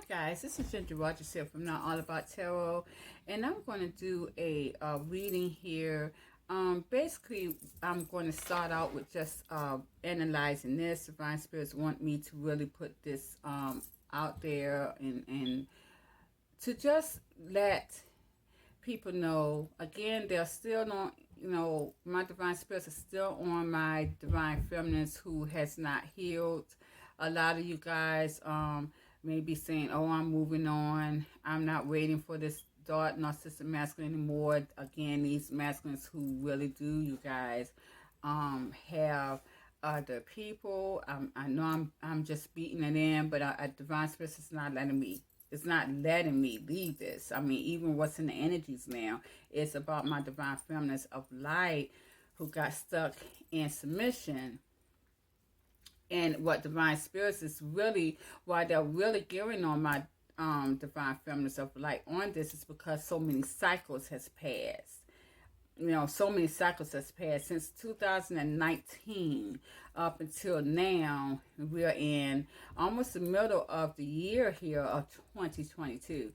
Guys, this is Ginger Rogers here from Not All About Tarot, and I'm going to do a reading here. Basically, I'm going to start out with just analyzing this. Divine Spirits want me to really put this out there and to just let people know. Again, they're still not, my Divine Spirits are still on my Divine Feminines who has not healed. A lot of you guys, maybe saying, oh, I'm moving on. I'm not waiting for this dark narcissistic masculine anymore. Again, these masculines who really do, you guys, have other people. I know I'm just beating it in, but Divine Spirit is not letting me. It's not letting me leave this. I mean, even what's in the energies now, it's about my Divine Feminines of light who got stuck in submission. And what Divine Spirits is really, why they're really gearing on my Divine Feminines of light on this is because so many cycles has passed. So many cycles has passed since 2019 up until now. We're in almost the middle of the year here of 2022.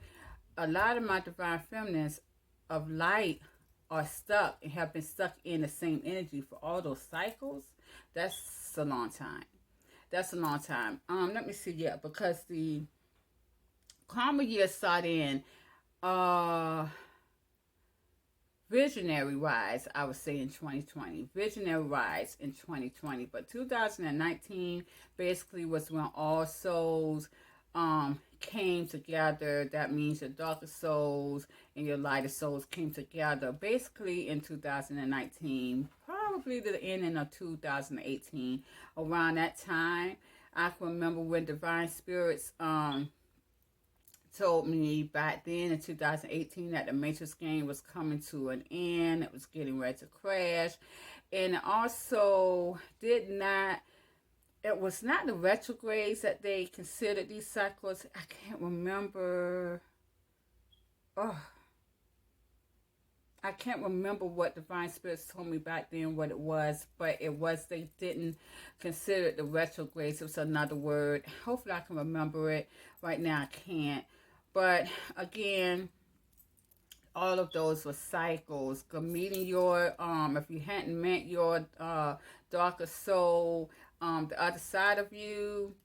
A lot of my Divine Feminines of light are stuck and have been stuck in the same energy for all those cycles. That's a long time. That's a long time. Let me see. Yeah, because the karma year started in visionary wise, I would say in 2020. Visionary wise in 2020. But 2019 basically was when all souls came together. That means your darker souls and your lighter souls came together basically in 2019, probably the ending of 2018. Around that time, I can remember when Divine Spirits told me back then in 2018 that the Matrix game was coming to an end. It was getting ready to crash. And also it was not the retrogrades that they considered these cycles. I can't remember. I can't remember what Divine Spirits told me back then what it was, but it was, they didn't consider it the retrogrades. It was another word. Hopefully I can remember it. Right now I can't. But again, all of those were cycles. Meeting your, if you hadn't met your darker soul, the other side of you,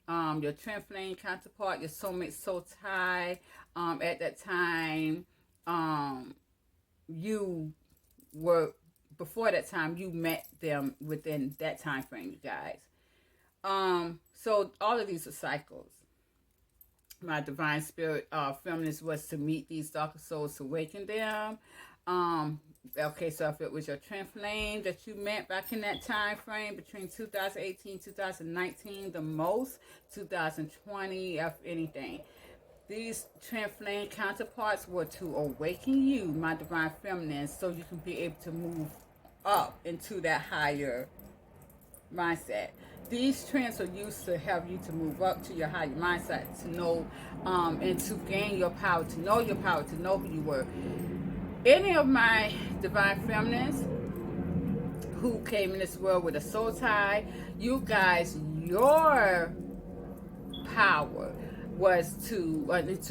your twin flame counterpart, your soulmate soul tie, at that time, you were, before that time, you met them within that time frame, you guys. So all of these are cycles. My Divine Spirit Feminist was to meet these darker souls, to awaken them. Okay, so if it was your twin flame that you met back in that time frame between 2018 2019, the most 2020, if anything, these twin flame counterparts were to awaken you, my Divine Feminine, so you can be able to move up into that higher mindset. These trends are used to help you to move up to your higher mindset, to know and to gain your power, to know your power, to know who you were. Any of my Divine Feminines who came in this world with a soul tie, you guys, your power was to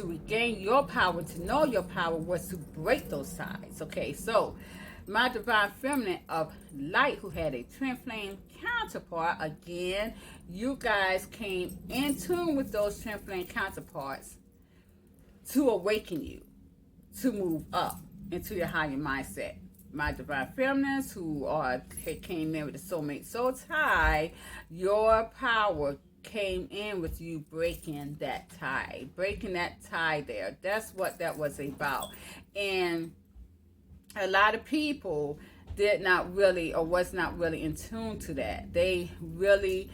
regain your power, to know your power, was to break those ties. Okay, so my Divine Feminine of light who had a twin flame counterpart, again, you guys came in tune with those twin flame counterparts to awaken you, to move up into your higher mindset. My Divine Feminines who came in with a soulmate soul tie, your power came in with you breaking that tie there. That's what that was about. And a lot of people did not really, or was not really in tune to that. They really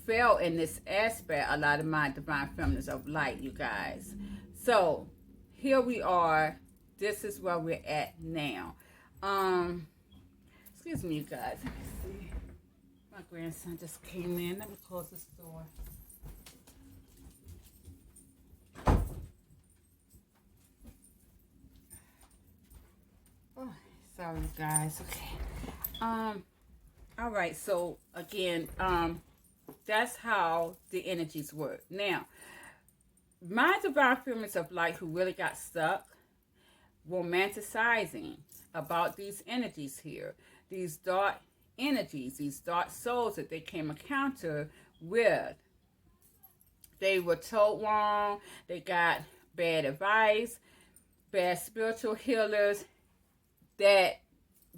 fell in this aspect, a lot of my Divine Feminines of light, you guys. So here we are. This is where we're at now. Excuse me, you guys. Let me see. My grandson just came in. Let me close this door. Oh, sorry, you guys. Okay. All right. So again, that's how the energies work. Now, my divine feminines of light who really got stuck romanticizing about these energies here, these dark energies, these dark souls that they came encounter with. They were told wrong, they got bad advice, bad spiritual healers that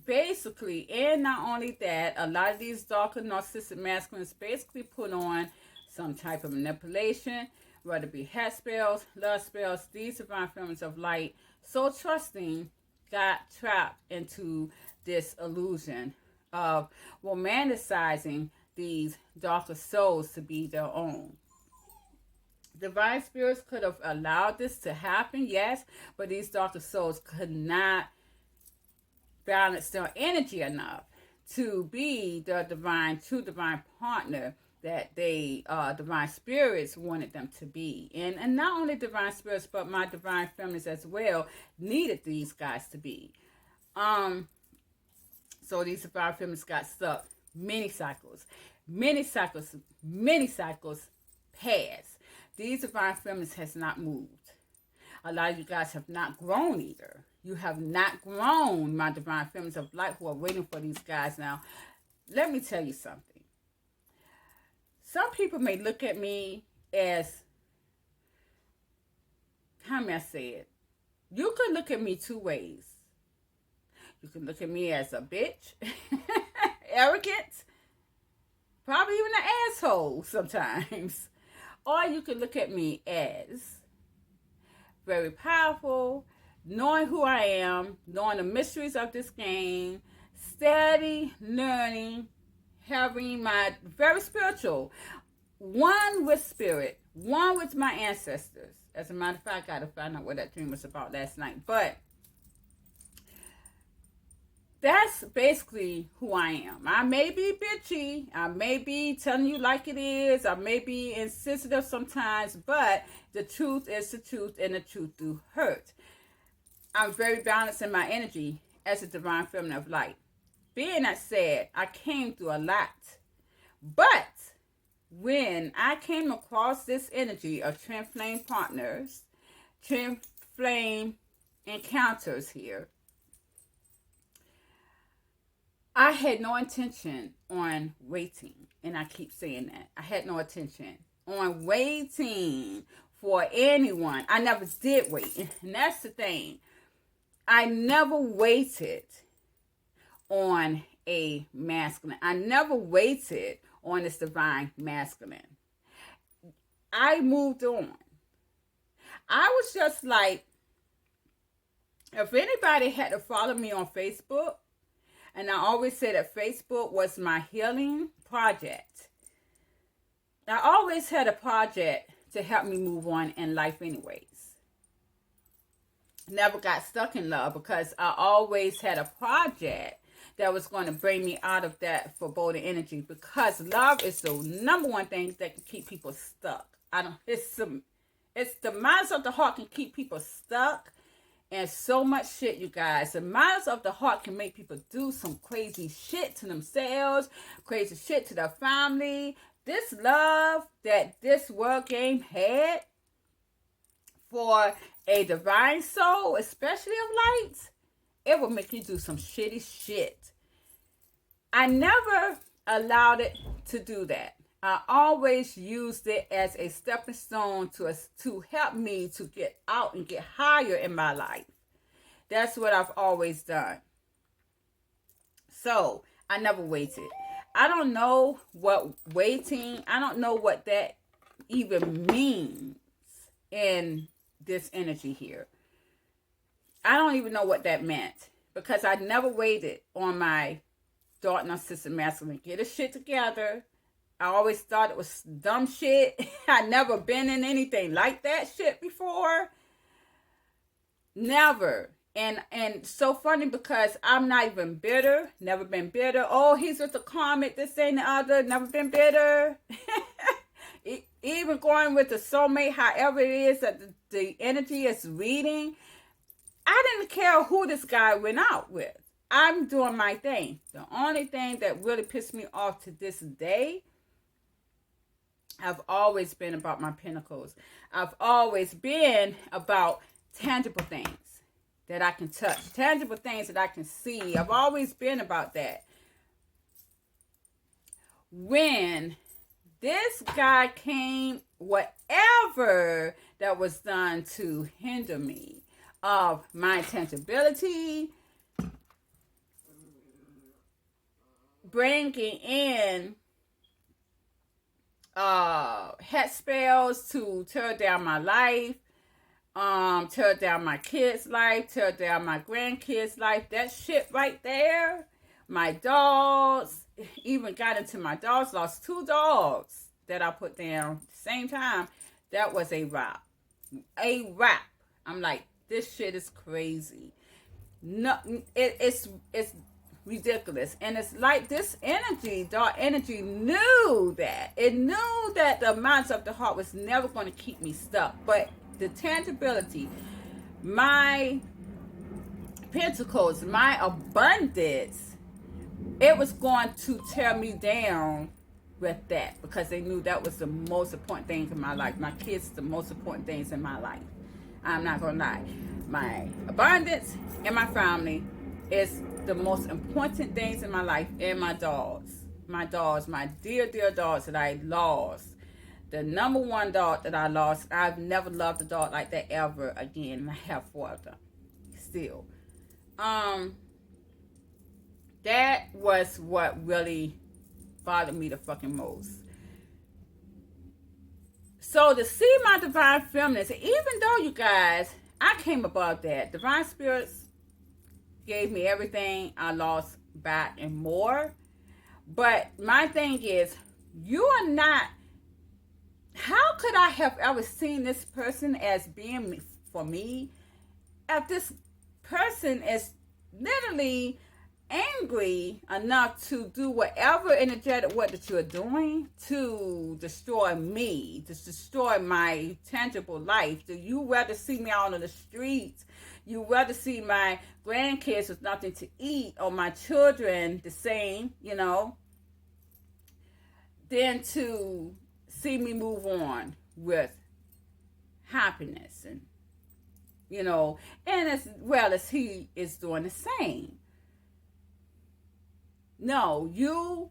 basically, and not only that, a lot of these darker narcissistic masculines basically put on some type of manipulation, whether it be head spells, love spells. These divine feminines of light, so trusting, got trapped into this illusion of romanticizing these darker souls to be their own. Divine spirits could have allowed this to happen, yes, but these darker souls could not balance their energy enough to be the true divine partner that they divine spirits wanted them to be. And not only divine spirits, but my divine feminines as well needed these guys to be. So these divine feminines got stuck. Many cycles passed. These divine feminines has not moved. A lot of you guys have not grown either. You have not grown, my divine feminines of light who are waiting for these guys now. Let me tell you something. Some people may look at me as, how may I say it? You could look at me two ways. You can look at me as a bitch, arrogant, probably even an asshole sometimes. Or you can look at me as very powerful, knowing who I am, knowing the mysteries of this game, steady learning, having my very spiritual, one with spirit, one with my ancestors. As a matter of fact, I got to find out what that dream was about last night. But that's basically who I am. I may be bitchy. I may be telling you like it is. I may be insensitive sometimes. But the truth is the truth, and the truth do hurt. I'm very balanced in my energy as a divine feminine of light. Being that said, I came through a lot. But when I came across this energy of twin flame partners, twin flame encounters here, I had no intention on waiting. And I keep saying that. I had no intention on waiting for anyone. I never did wait. And that's the thing. I never waited on a masculine. I never waited on this divine masculine. I moved on. I was just like, if anybody had to follow me on Facebook, and I always said that Facebook was my healing project. I always had a project to help me move on in life anyways. Never got stuck in love because I always had a project that was going to bring me out of that foreboding energy, because love is the number one thing that can keep people stuck. It's the minds of the heart can keep people stuck. And so much shit, you guys. The minds of the heart can make people do some crazy shit to themselves, crazy shit to their family. This love that this world game had for a divine soul, especially of light, it will make you do some shitty shit. I never allowed it to do that. I always used it as a stepping stone to help me to get out and get higher in my life. That's what I've always done. So I never waited. I don't know what waiting, I don't know what that even means in this energy here. I don't even know what that meant, because I never waited on my dark narcissistic masculine get his shit together. I always thought it was dumb shit. I never been in anything like that shit before. Never. And so funny, because I'm not even bitter. Never been bitter. Oh, he's with the karmic, this and the other. Never been bitter. Even going with the soulmate, however it is that the energy is reading. I didn't care who this guy went out with. I'm doing my thing. The only thing that really pissed me off to this day I've always been about my pinnacles. I've always been about tangible things that I can touch, tangible things that I can see. I've always been about that. When this guy came, whatever that was done to hinder me of my tangibility, bringing in head spells to tear down my life, tear down my kids' life, tear down my grandkids' life. That shit right there, my dogs, even got into my dogs, lost 2 dogs that I put down at the same time. That was a wrap. A wrap. I'm like, this shit is crazy. No, it's ridiculous. And it's like this energy, dark energy, knew that. It knew that the minds of the heart was never going to keep me stuck. But the tangibility, my pentacles, my abundance, it was going to tear me down with that, because they knew that was the most important thing in my life. My kids, the most important things in my life. I'm not going to lie. My abundance and my family is the most important things in my life, and my dogs. My dogs, my dear, dear dogs that I lost. The number 1 dog that I lost, I've never loved a dog like that ever again. And I have 4 of them still. That was what really bothered me the fucking most. So to see my divine feminines, even though, you guys, I came above that. Divine spirits gave me everything I lost back and more. But my thing is, you are not, how could I have ever seen this person as being for me if this person is literally angry enough to do whatever energetic what that you're doing to destroy me, to destroy my tangible life? Do you rather see me out on the streets? You rather see my grandkids with nothing to eat, or my children the same, than to see me move on with happiness, and and as well as he is doing the same. No, you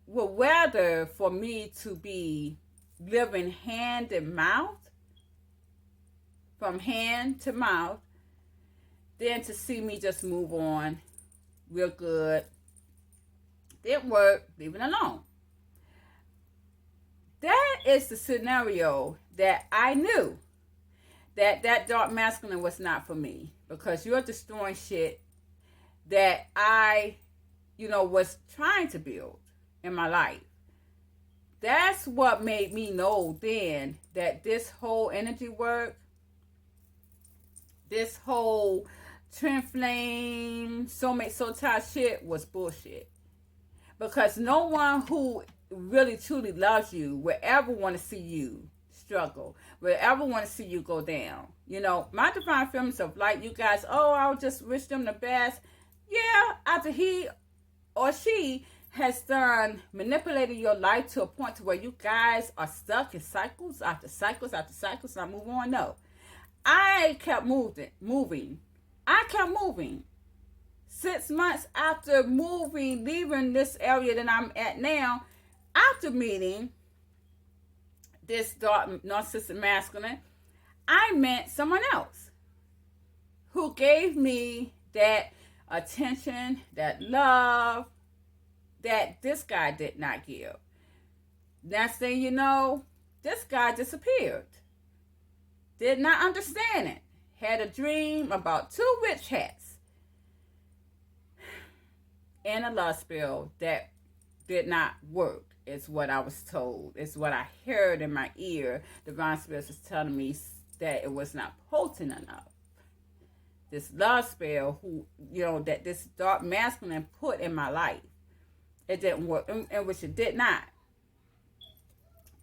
would rather for me to be living hand and mouth, from hand to mouth, than to see me just move on real good. Didn't work, leave it alone. That is the scenario that I knew that dark masculine was not for me, because you're destroying shit that I was trying to build in my life. That's what made me know then that this whole energy work, this whole twin flame, soulmate, soul tie shit was bullshit. Because no one who really truly loves you will ever want to see you struggle, will ever want to see you go down. My divine feminines of light, you guys, I'll just wish them the best. Yeah, after he or she has done manipulated your life to a point to where you guys are stuck in cycles after cycles after cycles, and I move on. No, I kept moving. I kept moving. 6 months after moving, leaving this area that I'm at now, after meeting this dark narcissistic masculine, I met someone else who gave me that attention, that love that this guy did not give. Next thing you know, this guy disappeared. Did not understand it. Had a dream about 2 witch hats and a love spell that did not work, is what I was told. It's what I heard in my ear. Divine spirits was telling me that it was not potent enough. This love spell, that this dark masculine put in my life, it didn't work, in which it did not.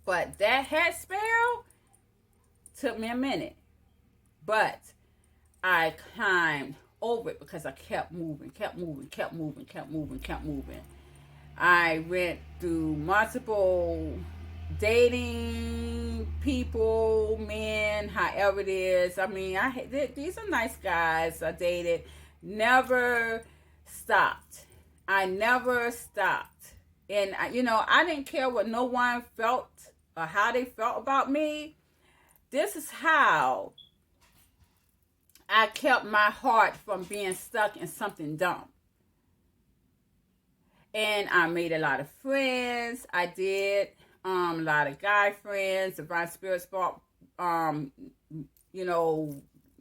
But that hat spell took me a minute. But I climbed over it because I kept moving. I went through multiple dating people, men, however it is. I mean, these are nice guys I dated. Never stopped. I never stopped. And, I didn't care what no one felt or how they felt about me. This is how I kept my heart from being stuck in something dumb. And I made a lot of friends. I did a lot of guy friends. Divine Spirits brought,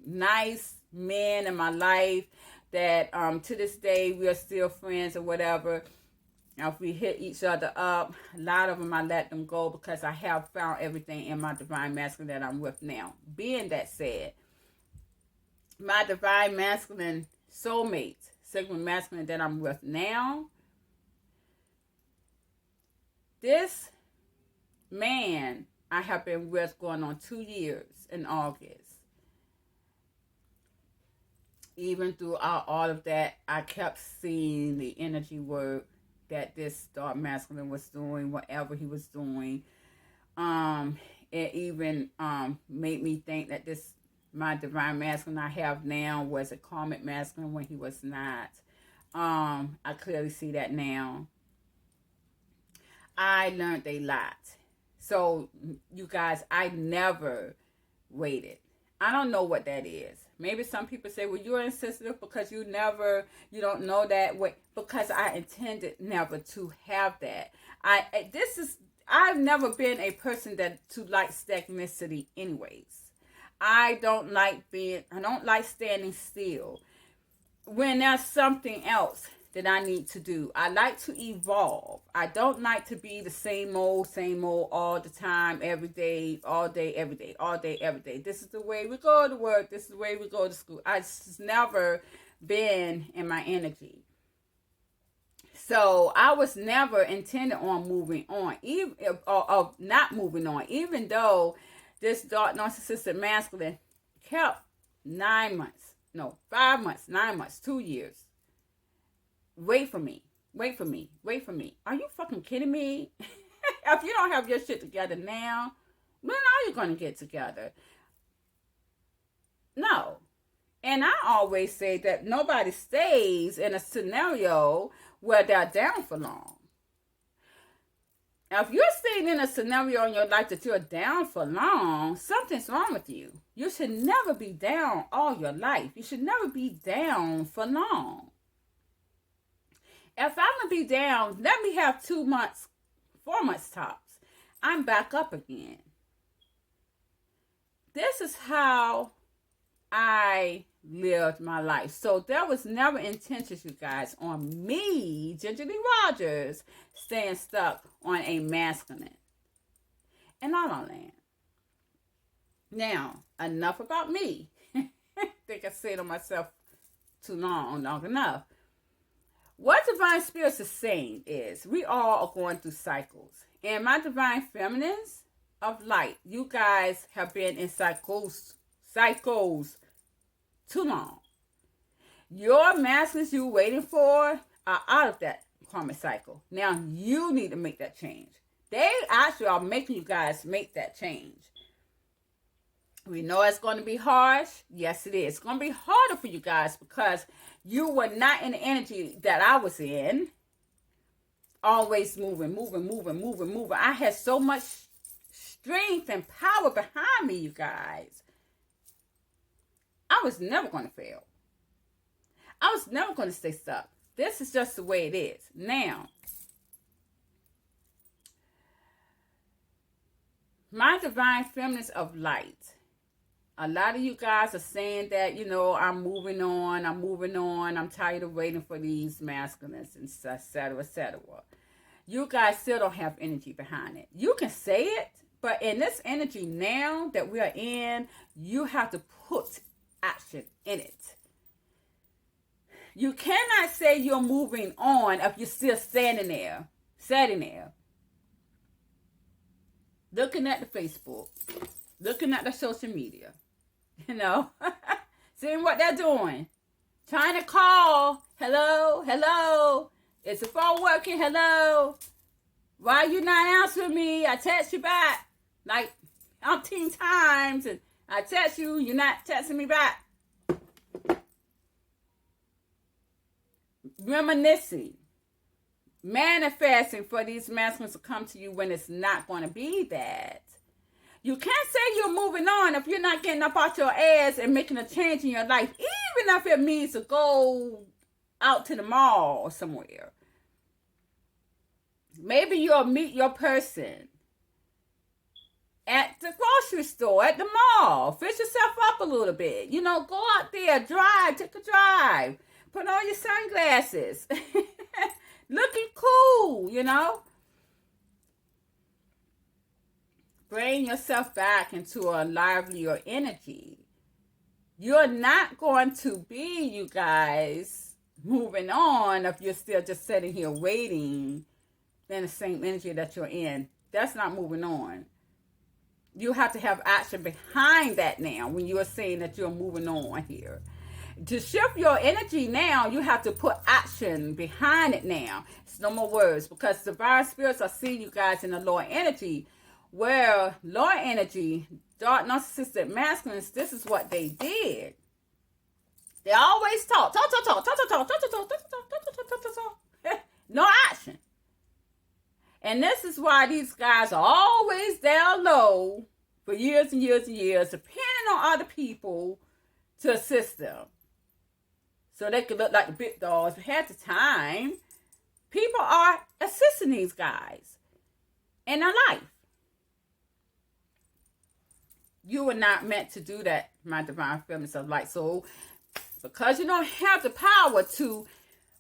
nice men in my life that to this day we are still friends or whatever. Now, if we hit each other up, a lot of them I let them go because I have found everything in my Divine Masculine that I'm with now. Being that said, my Divine Masculine soulmate, Sigma Masculine that I'm with now, this man I have been with going on 2 years in August. Even throughout all of that, I kept seeing the energy work that this dark masculine was doing, whatever he was doing. It even made me think that my divine masculine I have now was a karmic masculine when he was not. I clearly see that now. I learned a lot. So, you guys, I never waited. I don't know what that is. Maybe some people say, well, you're insensitive because you don't know that way. Because I intended never to have that. I've never been a person to like stagnancy anyways. I don't like standing still. When there's something else that I need to do, I like to evolve. I don't like to be the same old all the time, every day, all day, every day, all day, every day. This is the way we go to work. This is the way we go to school. I've just never been in my energy. So I was never intended on moving on, or not moving on, even though this dark narcissistic masculine kept 5 months, 9 months, 2 years. Wait for me. Are you fucking kidding me? If you don't have your shit together now, when are you going to get together? No. And I always say that nobody stays in a scenario where they're down for long. Now, if you're staying in a scenario in your life that you're down for long, something's wrong with you. You should never be down all your life. You should never be down for long. If I'm going to be down, let me have 2 months, 4 months tops. I'm back up again. This is how I lived my life. So there was never intentions, you guys, on me, Ginger Lee Rogers, staying stuck on a masculine. And I don't land. Now, enough about me. I think I said on myself long enough. What Divine Spirits is saying is we all are going through cycles. And my Divine Feminines of light, you guys have been in cycles too long. Your masculines you're waiting for are out of that karmic cycle. Now you need to make that change. They actually are making you guys make that change. We know it's going to be harsh. Yes, it is. It's going to be harder for you guys because you were not in the energy that I was in. Always moving. I had so much strength and power behind me, you guys. I was never going to fail. I was never going to stay stuck. This is just the way it is. Now, my Divine Feminines of light. A lot of you guys are saying that, I'm moving on. I'm tired of waiting for these masculines, and et cetera, et cetera. You guys still don't have energy behind it. You can say it, but in this energy now that we are in, you have to put action in it. You cannot say you're moving on if you're still sitting there, looking at the Facebook, looking at the social media. Seeing what they're doing. Trying to call. Hello. Is the phone working? Hello. Why you not answering me? I text you back like umpteen times, and I text you, you're not texting me back. Reminiscing, manifesting for these masculines to come to you when it's not going to be that. You can't say you're moving on if you're not getting up out your ass and making a change in your life, even if it means to go out to the mall or somewhere. Maybe you'll meet your person at the grocery store, at the mall. Fish yourself up a little bit. You know, go out there, drive, take a drive. Put on your sunglasses. Looking cool, you know. Bring yourself back into a livelier energy. You're not going to be, you guys, moving on if you're still just sitting here waiting in the same energy that you're in. That's not moving on. You have to have action behind that now when you're saying that you're moving on here. To shift your energy now, you have to put action behind it now. It's no more words, because divine spirits are seeing you guys in the lower energy, where lower energy, dark narcissistic masculines, this is what they did. They always talk. No action. And this is why these guys are always down low for years and years and years, depending on other people to assist them. So they could look like the big dogs. But half the time, people are assisting these guys in their life. You were not meant to do that, my divine feminines of light. So because you don't have the power to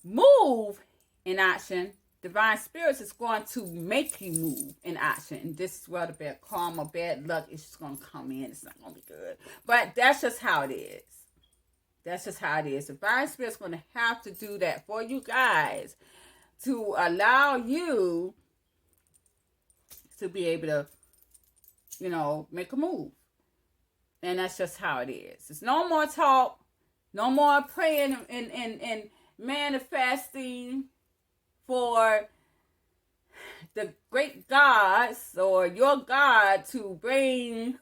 move in action, divine spirits is going to make you move in action. And this is where the bad karma, bad luck is just going to come in. It's not going to be good. But that's just how it is. That's just how it is. Divine Spirit's going to have to do that for you guys to allow you to be able to, you know, make a move. And that's just how it is. It's no more talk, no more praying and manifesting for the great gods or your God to bring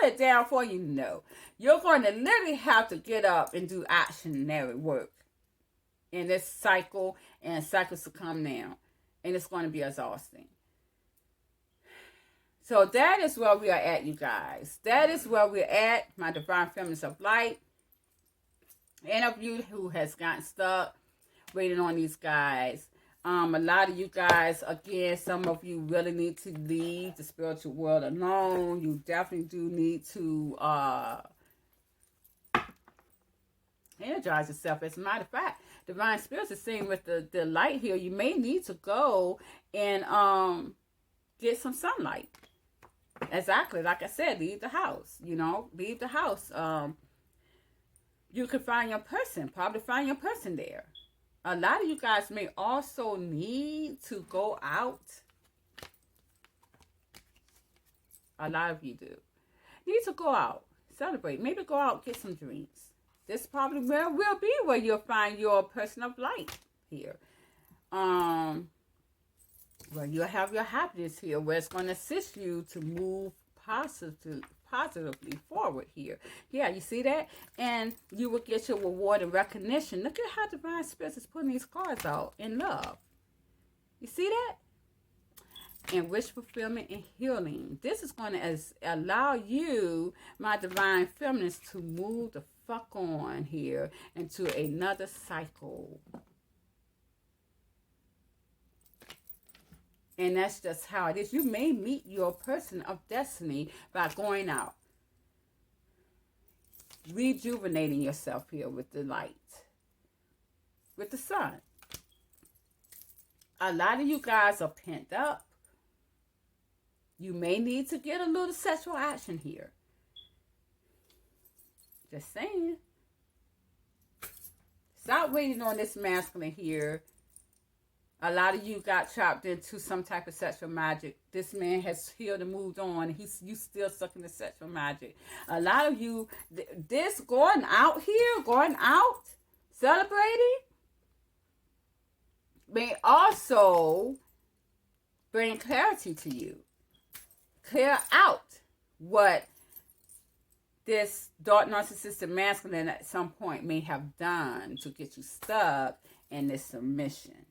it down for you. No. You're going to literally have to get up and do actionary work in this cycle, and cycles to come now. And it's going to be exhausting. So that is where we are at, you guys. That is where we're at, my divine feminines of light. Any of you who has gotten stuck waiting on these guys. A lot of you guys, again, some of you really need to leave the spiritual world alone. You definitely do need to energize yourself. As a matter of fact, divine spirits is saying with the light here, you may need to go and get some sunlight. Exactly, like I said, leave the house. You know, leave the house. You could find your person, probably find your person there. A lot of you guys may also need to go out. A lot of you do. Need to go out, celebrate, maybe go out, get some drinks. This probably will be where you'll find your person of light here. Where you'll have your happiness here, where it's going to assist you to move positively forward here. Yeah, you see that? And you will get your reward and recognition. Look at how divine spirits is putting these cards out in love. You see that? And wish fulfillment and healing. This is going to allow you, my divine feminines, to move the fuck on here into another cycle. And that's just how it is. You may meet your person of destiny by going out. Rejuvenating yourself here with the light. With the sun. A lot of you guys are pent up. You may need to get a little sexual action here. Just saying. Stop waiting on this masculine here. A lot of you got trapped into some type of sexual magic. This man has healed and moved on. You still stuck in the sexual magic. A lot of you, this going out here, going out, celebrating, may also bring clarity to you. Clear out what this dark narcissistic masculine at some point may have done to get you stuck in this submission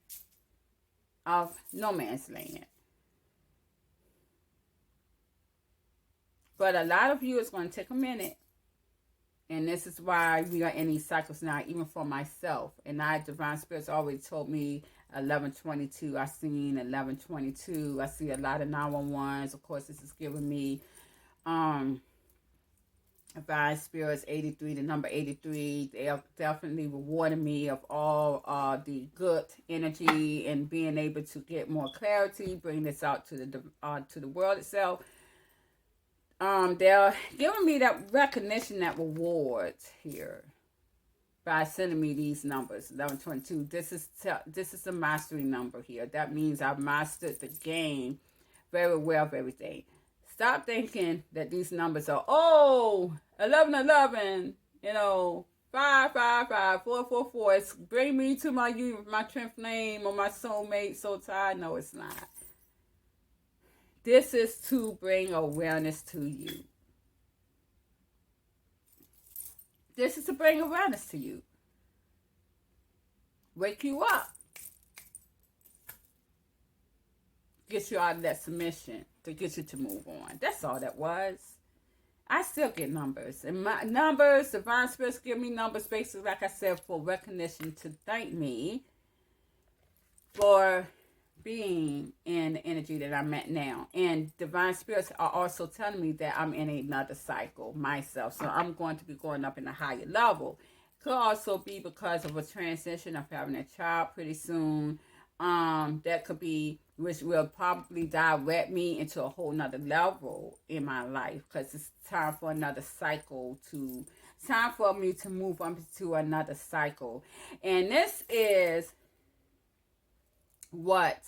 of no man's land. But a lot of you, it's going to take a minute. And this is why we are in these cycles now, even for myself. And Divine Spirits always told me 1122. I seen 1122. I see a lot of 911s. Of course, this is giving me Divine Spirits 83, the number 83. They are definitely rewarding me of all the good energy and being able to get more clarity, bring this out to the world itself. They're giving me that recognition, that reward here by sending me these numbers, 1122. This is a mastery number here. That means I've mastered the game very well of everything. Stop thinking that these numbers are 1111, 555, 444. It's bring me to my twin flame or my soulmate, soul tie. No, it's not. This is to bring awareness to you. This is to bring awareness to you. Wake you up. Get you out of that submission to get you to move on. That's all that was. I still get numbers. And my numbers, Divine Spirits give me numbers basically, like I said, for recognition, to thank me for being in the energy that I'm at now. And Divine Spirits are also telling me that I'm in another cycle myself. So I'm going to be going up in a higher level. Could also be because of a transition of having a child pretty soon. That could be, which will probably direct me into a whole nother level in my life, because it's time for another cycle time for me to move on to another cycle. And this is what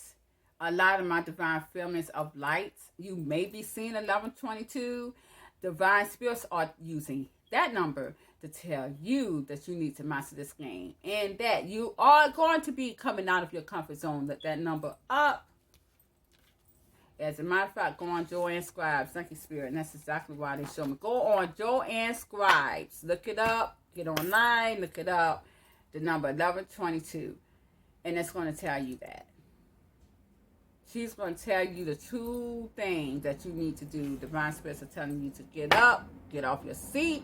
a lot of my divine feelings of light, you may be seeing 1122. Divine Spirits are using that number to tell you that you need to master this game, and that you are going to be coming out of your comfort zone. Look that number up. As a matter of fact, go on Joanne Scribes. Thank you, Spirit. And that's exactly why they show me. Go on Joanne Scribes. Look it up. Get online. Look it up. The number 1122. And it's going to tell you that. She's going to tell you the two things that you need to do. Divine Spirits are telling you to get up, get off your seat,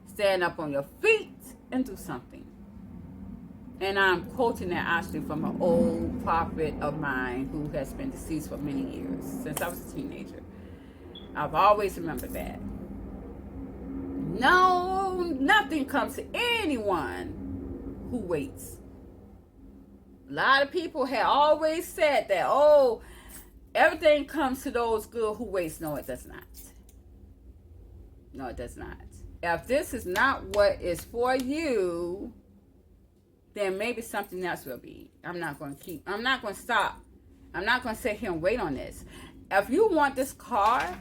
stand up on your feet, and do something. And I'm quoting that actually from an old prophet of mine who has been deceased for many years, since I was a teenager. I've always remembered that. No, nothing comes to anyone who waits. A lot of people have always said that, everything comes to those good who waits. No, it does not. No, it does not. If this is not what is for you, then maybe something else will be. I'm not going to stop. I'm not going to sit here and wait on this. If you want this car,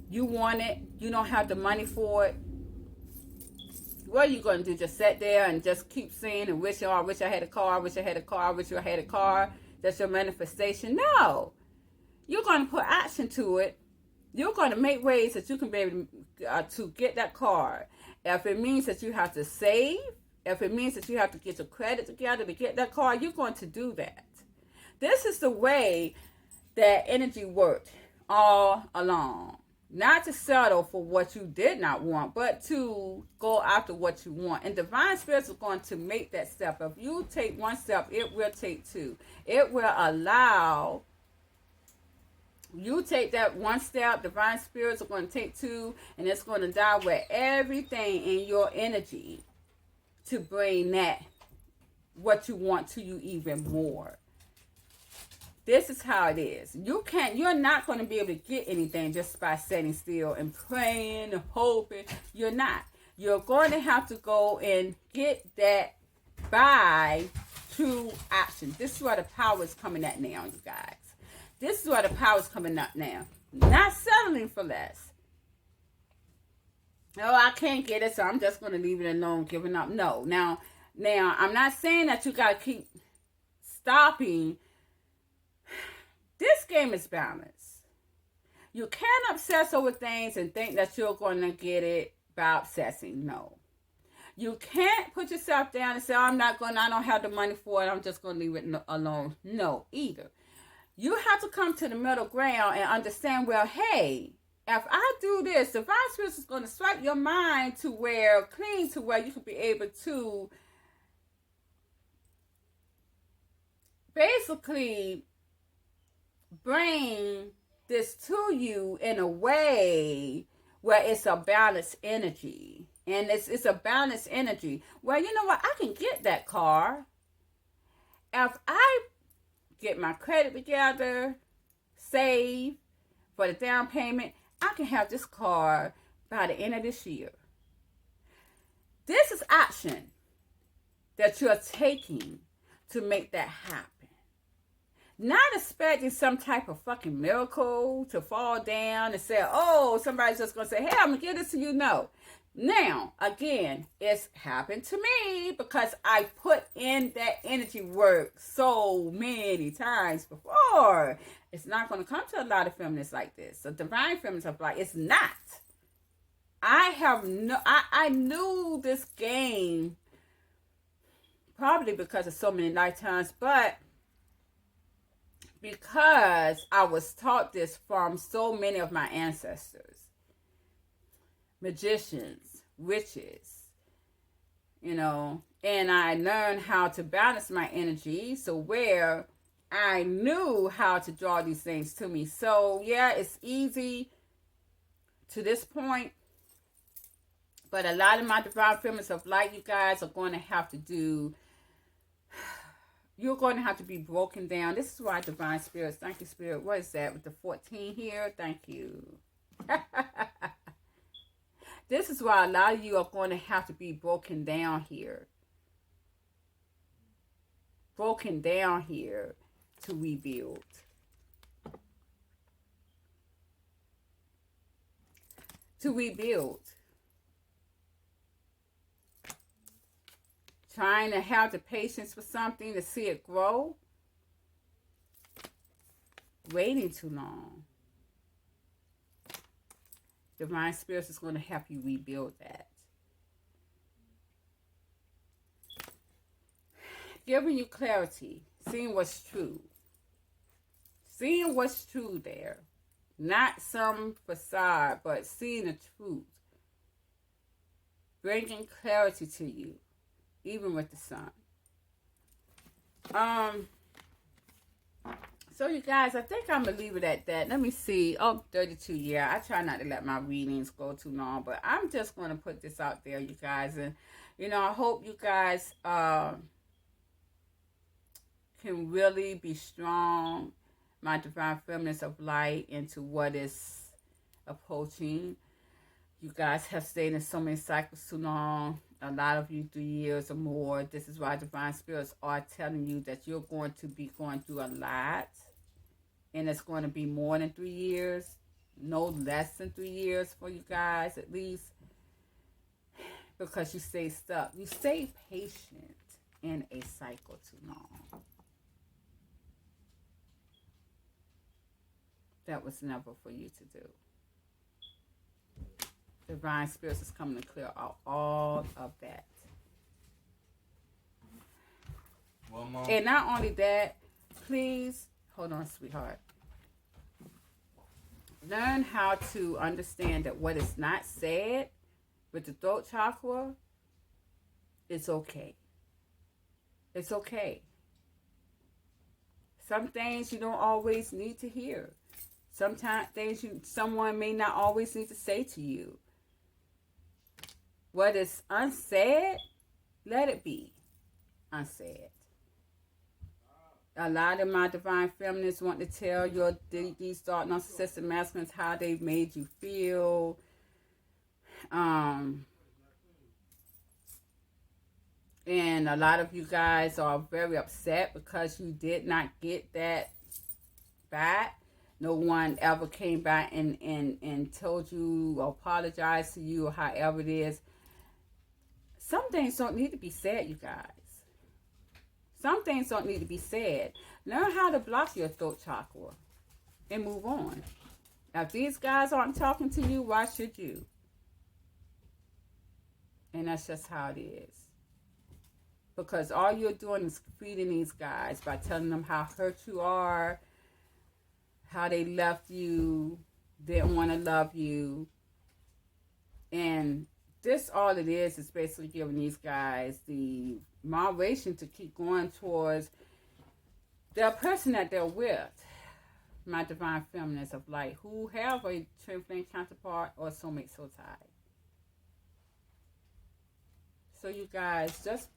you want it, you don't have the money for it, what are you going to do? Just sit there and just keep saying and wish, I wish I had a car, I wish I had a car, I wish I had a car. That's your manifestation. No. You're going to put action to it. You're going to make ways that you can be able to get that car. If it means that you have to save, if it means that you have to get your credit together to get that car, you're going to do that. This is the way that energy worked all along. Not to settle for what you did not want, but to go after what you want. And Divine Spirits are going to make that step. If you take one step, it will take two. It will allow you take that one step. Divine Spirits are going to take two, and it's going to direct everything in your energy to bring that what you want to you even more. This is how it is. You're not going to be able to get anything just by sitting still and praying and hoping. You're not. You're going to have to go and get that by true action. This is where the power is coming at now, you guys. This is where the power is coming up now. Not settling for less. Oh, I can't get it, so I'm just going to leave it alone, giving up. No. Now, I'm not saying that you got to keep stopping This game is balanced. You can't obsess over things and think that you're going to get it by obsessing. No. You can't put yourself down and say, I don't have the money for it. I'm just going to leave it alone. No, either. You have to come to the middle ground and understand, well, hey, if I do this, the divine spirit is going to swipe your mind to where you can be able to basically bring this to you in a way where it's a balanced energy. And it's a balanced energy. Well, you know what? I can get that car. If I get my credit together, save for the down payment, I can have this car by the end of this year. This is action that you're taking to make that happen. Not expecting some type of fucking miracle to fall down and say, oh, somebody's just going to say, hey, I'm going to give this to you. No. Now, again, it's happened to me because I put in that energy work so many times before. It's not going to come to a lot of feminists like this. So divine feminists are like, it's not. I knew this game probably because of so many lifetimes, but because I was taught this from so many of my ancestors, magicians, witches, and I learned how to balance my energy so where I knew how to draw these things to me. So yeah, it's easy to this point, but a lot of my divine feminists of light, you guys are going to have to do. You're going to have to be broken down. This is why divine spirits, thank you, spirit. What is that with the 14 here? Thank you. This is why a lot of you are going to have to be broken down here. Broken down here to rebuild. To rebuild. Trying to have the patience for something to see it grow. Waiting too long. Divine spirits is going to help you rebuild that. Giving you clarity. Seeing what's true. Seeing what's true there. Not some facade, but seeing the truth. Bringing clarity to you. Even with the sun. So you guys, I think I'm going to leave it at that. Let me see. Oh, 32. Yeah, I try not to let my readings go too long. But I'm just going to put this out there, you guys. And, I hope you guys can really be strong. My divine feminist of light into what is approaching. You guys have stayed in so many cycles too long. A lot of you 3 years or more. This is why divine spirits are telling you that you're going to be going through a lot. And it's going to be more than 3 years. No less than 3 years for you guys at least. Because you stay stuck. You stay patient in a cycle too long. That was never for you to do. Divine spirits is coming to clear out all of that. One more. And not only that, please, hold on, sweetheart. Learn how to understand that what is not said with the throat chakra, it's okay. It's okay. Some things you don't always need to hear. Sometimes things someone may not always need to say to you. What is unsaid, let it be unsaid. A lot of my divine feminists want to tell these dark narcissistic masculines how they've made you feel. And a lot of you guys are very upset because you did not get that back. No one ever came back and told you or apologized to you or however it is. Some things don't need to be said, you guys. Some things don't need to be said. Learn how to block your throat chakra. and move on. Now, if these guys aren't talking to you, why should you? And that's just how it is. Because all you're doing is feeding these guys by telling them how hurt you are, how they left you, didn't want to love you. And this, all it is basically giving these guys the motivation to keep going towards the person that they're with. My divine feminines of light who have a twin flame counterpart or soulmate soul tie. So you guys just,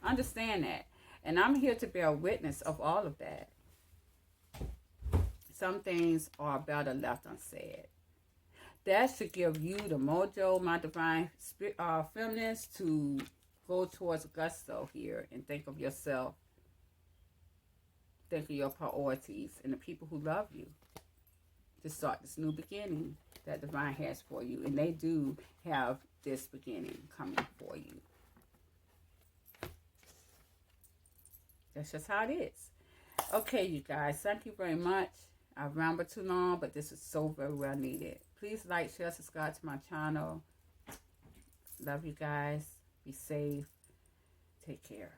understand that. And I'm here to bear witness of all of that. Some things are better left unsaid. That should give you the mojo, my divine feminines, to go towards gusto here and think of yourself. Think of your priorities and the people who love you to start this new beginning that divine has for you. And they do have this beginning coming for you. That's just how it is. Okay, you guys. Thank you very much. I rambled too long, but this is so very well needed. Please like, share, subscribe to my channel. Love you guys. Be safe. Take care.